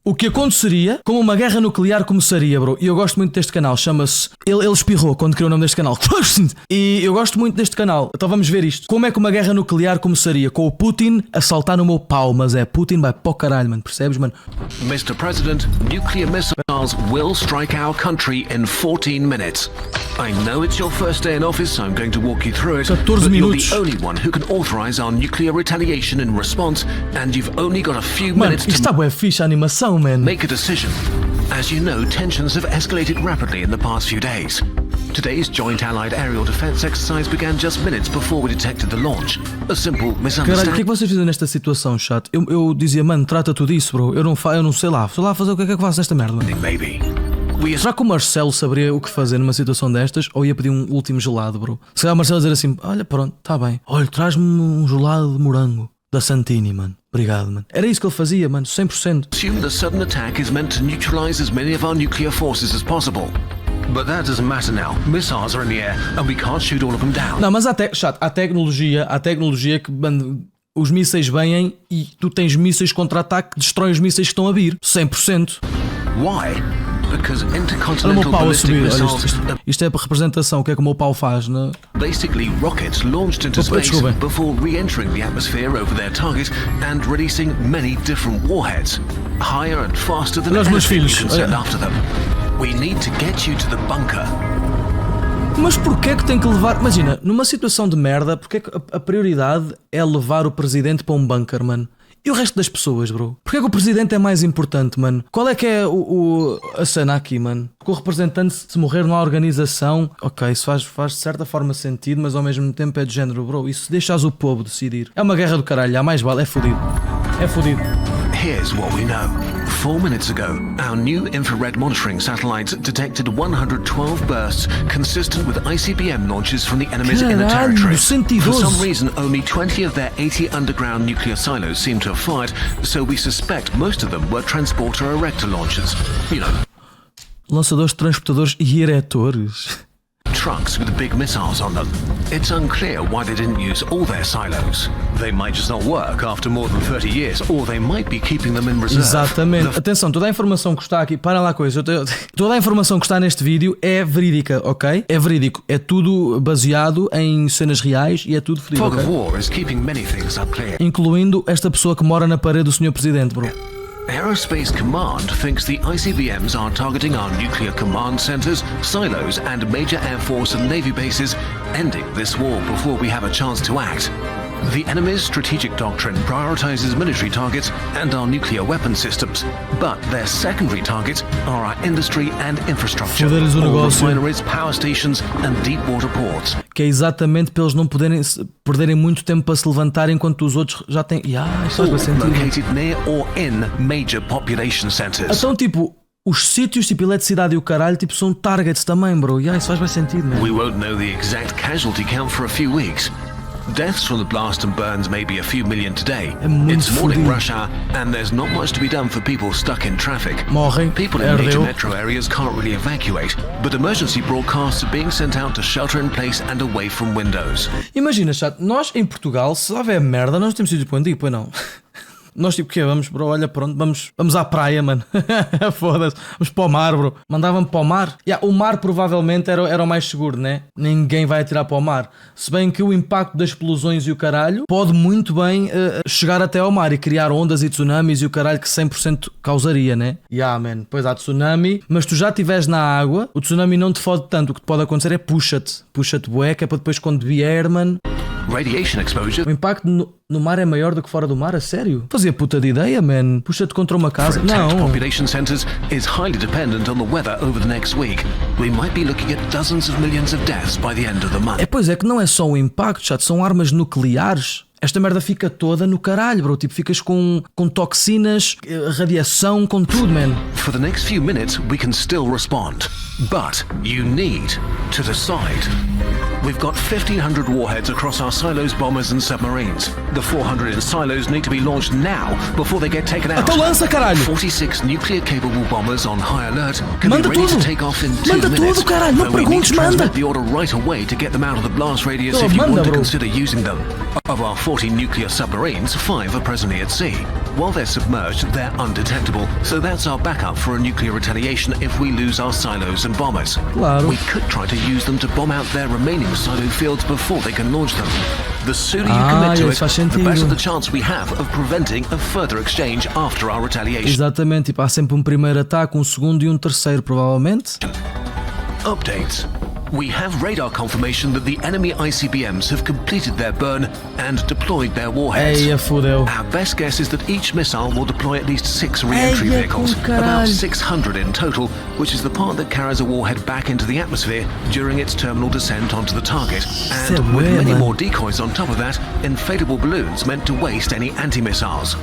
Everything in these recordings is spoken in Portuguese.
O que aconteceria, como uma guerra nuclear começaria, bro. E eu gosto muito deste canal, chama-se... Ele espirrou quando criou o nome deste canal. E eu gosto muito deste canal. Então vamos ver isto. Como é que uma guerra nuclear começaria? Com o Putin a saltar no meu pau. Mas é, Putin vai para o caralho, mano. Percebes, mano? Mr. President, nuclear missiles will strike our country in 14 minutes. I know it's your first day in office, so I'm going to walk you through it. 14 but you're minutos. the only one who can authorize our nuclear retaliation in response, and you've only got a few Mano, minutes isto está bué fixe a animação, man. make a decision. As you know, tensions have escalated rapidly in the past few days. Today's Joint Allied Aerial Defense exercise began just minutes before we detected the launch. A simple Caralho, o que é misunderstanding. que vocês fazem nesta situação, chat? Eu dizia, mano, trata tudo isso, bro. Eu não sei lá. Sei lá fazer o que é que eu faço nesta merda, mano. Maybe. We Será que o Marcelo saberia o que fazer numa situação destas? Ou ia pedir um último gelado, bro? Se calhar o Marcelo dizer assim, olha, pronto, tá bem. Olha, traz-me um gelado de morango da Santini, mano. Obrigado, mano. Era isso que ele fazia, mano, 100%. assume the sudden attack is meant to neutralize as many of our nuclear forces as possible. But that doesn't matter now. Missiles are in the air and we can't shoot all of them down. Não, mas há tecnologia que, mano, os mísseis vêm e tu tens mísseis contra-ataque que destroem os mísseis que estão a vir. 100%. Why? Because Olha o meu intercontinental pau a ballistic subir. Olha, missiles isto é para representação. O que é que o meu pau faz, né? are basically rockets launched into space desculpa. before re-entering the atmosphere over their target and releasing many different warheads, higher and faster than Olha os meus anything you filhos. can send Olha. after them. We need to get you to the bunker. Mas porquê que tem que levar... Imagina, numa situação de merda, porquê que a prioridade é levar o presidente para um bunker, mano? E o resto das pessoas, bro? Porquê que o presidente é mais importante, mano? Qual é que é a cena aqui, mano? Porque o representante, se morrer numa organização, ok, isso faz de certa forma sentido, mas ao mesmo tempo é de género, bro. Isso deixas o povo decidir. É uma guerra do caralho, há mais vale, é fodido. É fodido. Here's what we know. 4 minutes ago, our new infrared monitoring satellites detected 112 bursts consistent with ICBM launches from the enemy's inner Caralho, territory. For 112. some reason, only 20 of their 80 underground nuclear silos seem to have fired, so we suspect most of them were transporter erector launchers. You know, Lançadores, transportadores e eretores. trucks with big missiles on them. It's unclear why they didn't use all their silos. They might just not work after more than 30 years, or they might be keeping them in reserve. Exatamente. Atenção, toda a informação que está aqui, para lá com isso. Toda a informação que está neste vídeo é verídica, ok? É verídico. É tudo baseado em cenas reais e é tudo fodido, Fog of ok? war is keeping many things unclear. Incluindo esta pessoa que mora na parede do Sr. Presidente, bro. Aerospace Command thinks the ICBMs are targeting our nuclear command centers, silos, and major Air Force and Navy bases, ending this war before we have a chance to act. The enemy's strategic doctrine prioritizes military targets and our nuclear weapon systems, but their secondary targets are our industry and infrastructure, Foder-lhes o all negócio. refineries, power stations, and deep water ports. Que é exatamente para eles não perderem muito tempo para se levantar enquanto os outros já têm... Isto All faz sentido. located near or in major population centers. Então, tipo, os sítios, tipo eletricidade e o caralho, tipo, são targets também, bro. Isso faz bem sentido, né? We won't know the exact casualty count for a few weeks. Deaths from the blast and burns may be a few million today. É muito It's morning fodido. rush hour and there's not much to be done for people stuck in traffic. Morrem, People in major ardeu. metro areas can't really evacuate, but emergency broadcasts are being sent out to shelter in place and away from windows. Imagina, chato, nós em Portugal, se houver merda, nós não temos sítio para onde ir, pois não. Nós tipo o quê? Vamos, bro, olha, pronto, vamos à praia, mano. Foda-se, vamos para o mar, bro. Mandavam-me para o mar. O mar provavelmente era o mais seguro, né? Ninguém vai atirar para o mar. Se bem que o impacto das explosões e o caralho pode muito bem chegar até ao mar e criar ondas e tsunamis e o caralho que 100% causaria, né? Man, pois há tsunami, mas tu já estiveres na água, o tsunami não te fode tanto. O que te pode acontecer é puxa-te bué, que é para depois quando vier, mano. Radiation exposure O impacto no mar é maior do que fora do mar, a sério? Fazia puta de ideia, man. Puxa-te contra uma casa. for attacked Não. population centers is highly dependent on the weather over the next week. We might be looking at dozens of millions of deaths by the end of the month. Pois é que não é só o impacto, chato, são armas nucleares. Esta merda fica toda no caralho, bro. Tipo, ficas com toxinas, radiação, com tudo, man. For the next few minutes, we can still respond. But you need to decide. We've got 1,500 warheads across our silos, bombers and submarines. The 400 in silos need to be launched now before they get taken out. Então lança, caralho! 46 nuclear-capable bombers on high alert can Manda be ready tudo! to take off in 2 Manda minutes. tudo, caralho! Não Though we need perguntes, to manda! transmit the order right away to get them out of the blast radius Então, if you manda, want to bro. consider using them. Of our 40 nuclear submarines, 5 are presently at sea. While they're submerged, they're undetectable, so that's our backup for a nuclear retaliation if we lose our silos and bombers. Claro. We could try to use them to bomb out their remaining silo fields before they can launch them. The sooner you commit to it, the better the chance we have of preventing a further exchange after our retaliation. Exatamente, tipo, há sempre um primeiro ataque, um segundo e um terceiro, provavelmente. Updates. We have radar confirmation that the enemy ICBMs have completed their burn and deployed their warheads. Eia, fodeu. Our best guess is that each missile will deploy at least 6 re-entry vehicles, about 600 in total, which is the part that carries a warhead back into the atmosphere during its terminal descent onto the target. And with many more decoys on top of that, inflatable balloons meant to waste any anti-missiles.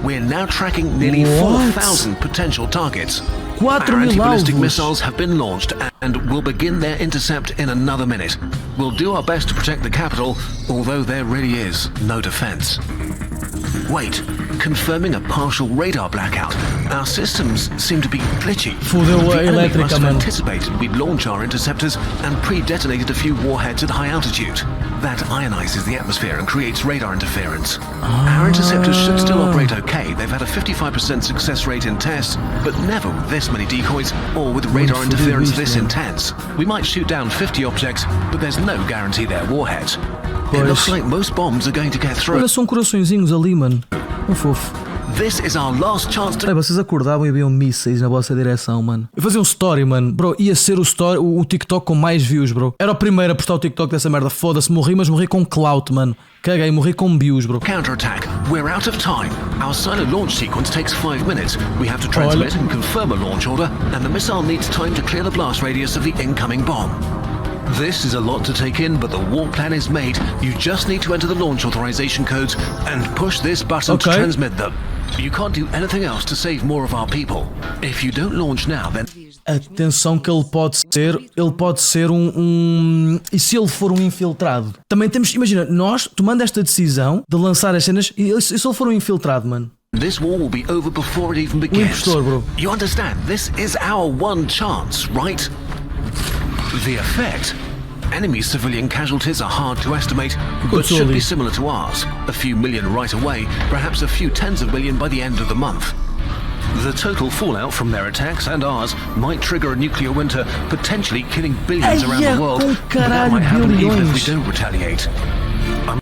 We're now tracking nearly 4,000 potential targets. Our anti-ballistic missiles have been launched and will begin their intercept in another minute. We'll do our best to protect the capital, although there really is no defense. Wait, confirming a partial radar blackout. Our systems seem to be glitchy. The enemy must have anticipated we'd launch our interceptors and pre-detonated a few warheads at high altitude. That ionizes the atmosphere and creates radar interference. Our interceptors should still operate okay. They've had a 55% success rate in tests, but never with this many decoys or with radar interference this intense. We might shoot down 50 objects, but there's no guarantee they're warheads. It looks like most bombs are going to get through. Olha, são coraçõezinhos ali, mano. Fofo. This is our last chance to... Vocês acordavam e haviam mísseis na vossa direção, mano. Eu fazia um story, mano. Bro, ia ser o TikTok com mais views, bro. Era o primeiro a postar o TikTok dessa merda. Foda-se, morri, mas morri com clout, mano. Caguei, morri com views, bro. Counterattack. We're out of time. Our silo launch sequence takes 5 minutes. We have to transmit and confirm a launch order, and the missile needs time to clear the blast radius of the incoming bomb. This is a lot to take in, but the war plan is made. You just need to enter the launch authorization codes and push this button to transmit them. You can't do anything else to save more of our people. If you don't launch now, then... Atenção que ele pode ser e se ele for um infiltrado? Também temos, imagina, nós tomando esta decisão de lançar as cenas, e se ele for um infiltrado, mano? This war will be over before it even begins. Bro. You understand? This is our one chance, right? The effect? Enemy civilian casualties are hard to estimate, but should be similar to ours. A few million right away, perhaps a few tens of million by the end of the month. The total fallout from their attacks and ours might trigger a nuclear winter, potentially killing billions around the world. But that might happen even if we don't retaliate.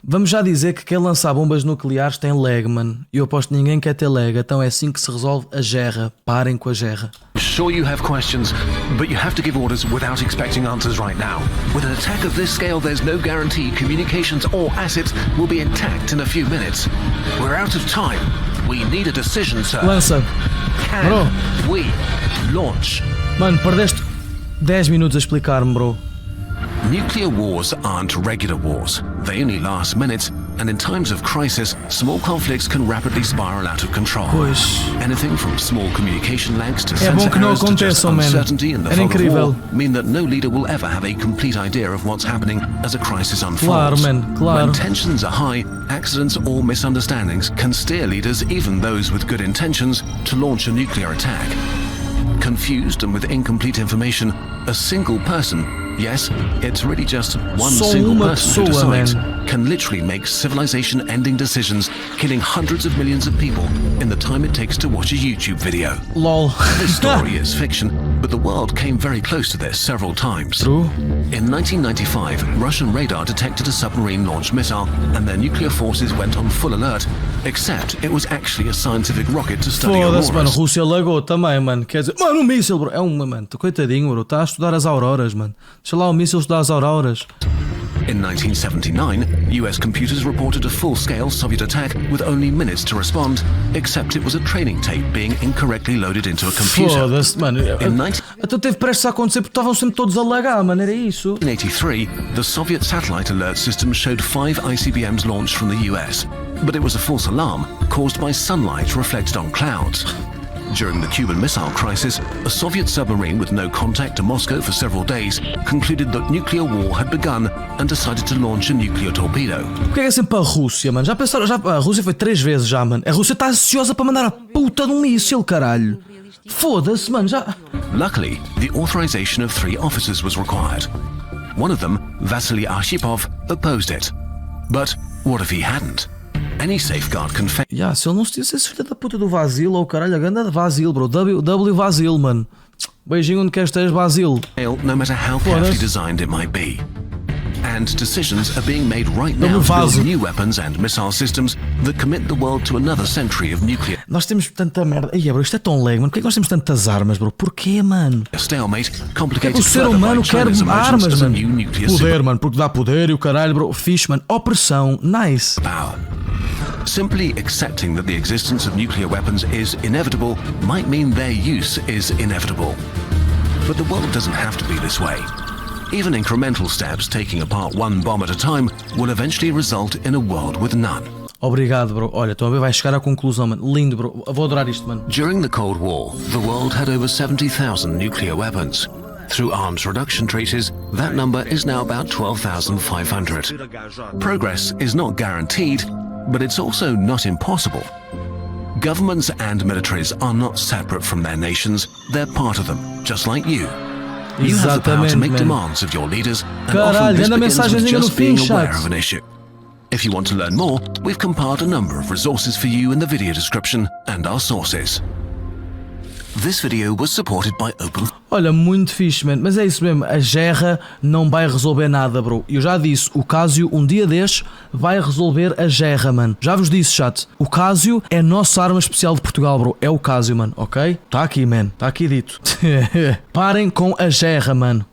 Vamos já dizer que quem lançar bombas nucleares tem lag, mano. E eu aposto que ninguém quer ter lag, então é assim que se resolve a guerra. Parem com a guerra. Sure you have questions, but you have to give orders without expecting answers right now. With an attack of this scale, there's no guarantee communications or assets will be intact in a few minutes. We're out of time. We need a decision, sir. Lança. Can we launch? Mano, perdeste 10 minutos a explicar-me, bro. Nuclear wars aren't regular wars. They only last minutes, and in times of crisis, small conflicts can rapidly spiral out of control. Anything from small communication lags to sensor errors to just uncertainty in the fog of war mean that no leader will ever have a complete idea of what's happening as a crisis unfolds. When tensions are high, accidents or misunderstandings can steer leaders, even those with good intentions, to launch a nuclear attack. Confused and with incomplete information, a single person, yes, it's really just one single person who decides, can literally make civilization-ending decisions, killing hundreds of millions of people in the time it takes to watch a YouTube video. Lol. This story is fiction, but the world came very close to this several times. True. In 1995, Russian radar detected a submarine-launched missile, and their nuclear forces went on full alert, except it was actually a scientific rocket to study auroras. Foda-se, mano, Rússia lagou também, mano. Quer dizer, mano, um míssil, bro. É mano, coitadinho, bro. Está a estudar as auroras, mano. Deixa lá o míssil estudar as auroras. In 1979, US computers reported a full-scale Soviet attack with only minutes to respond, except it was a training tape being incorrectly loaded into a computer. Foda-se, mano. Então teve prestes a acontecer porque estavam sempre todos a lagar, mano. Era isso. In 1983, the Soviet satellite alert system showed 5 ICBMs launched from the US, but it was a false alarm caused by sunlight reflected on clouds. During the Cuban Missile Crisis, a Soviet submarine with no contact to Moscow for several days concluded that nuclear war had begun and decided to launch a nuclear torpedo. Porque é sempre a Rússia, mano? Já pensaram? A Rússia foi 3 vezes já, mano. A Rússia está ansiosa para mandar a puta de um míssil, caralho. Foda-se, mano, já... Luckily, the authorization of 3 officers was required. One of them, Vasily Arshipov, opposed it. But what if he hadn't? Any safeguard can fail. Yeah, se ele não se disse esse filho da puta do Vasil, ou caralho, a ganda de Vasil, bro. W Vasil, mano. Beijinho onde quer esteja, Vasil. No matter how carefully designed it might be. And decisions are being made right now to build new weapons and missile systems that commit the world to another century of nuclear. Nós temos tanta merda. Ai, bro, isto é tão leg, mano. Porquê que nós temos tantas armas, bro? Porquê, mano? Stalemate complicated O ser humano quer armas, mano. Poder, Poder, mano, porque dá poder e o caralho, bro. Fixe, mano. Opressão, nice. Power. Simply accepting that the existence of nuclear weapons is inevitable might mean their use is inevitable. But the world doesn't have to be this way. Even incremental steps taking apart one bomb at a time will eventually result in a world with none. Obrigado, bro. Olha, estou a ver, vai chegar à conclusão, mano. Lindo, bro. Vou adorar isto, mano. During the Cold War, the world had over 70,000 nuclear weapons. Through arms reduction treaties, that number is now about 12,500. Progress is not guaranteed, but it's also not impossible. Governments and militaries are not separate from their nations, they're part of them, just like you. You have the power to make demands of your leaders, and often this begins with just being aware of an issue. If you want to learn more, we've compiled a number of resources for you in the video description and our sources. This video was supported by Open. Olha, muito fixe, man. Mas é isso mesmo, a guerra não vai resolver nada, bro. Eu já disse, o Casio um dia destes vai resolver a guerra, mano. Já vos disse, chat. O Casio é a nossa arma especial de Portugal, bro. É o Casio, mano, ok? Tá aqui, man. Tá aqui dito. Parem com a guerra, mano.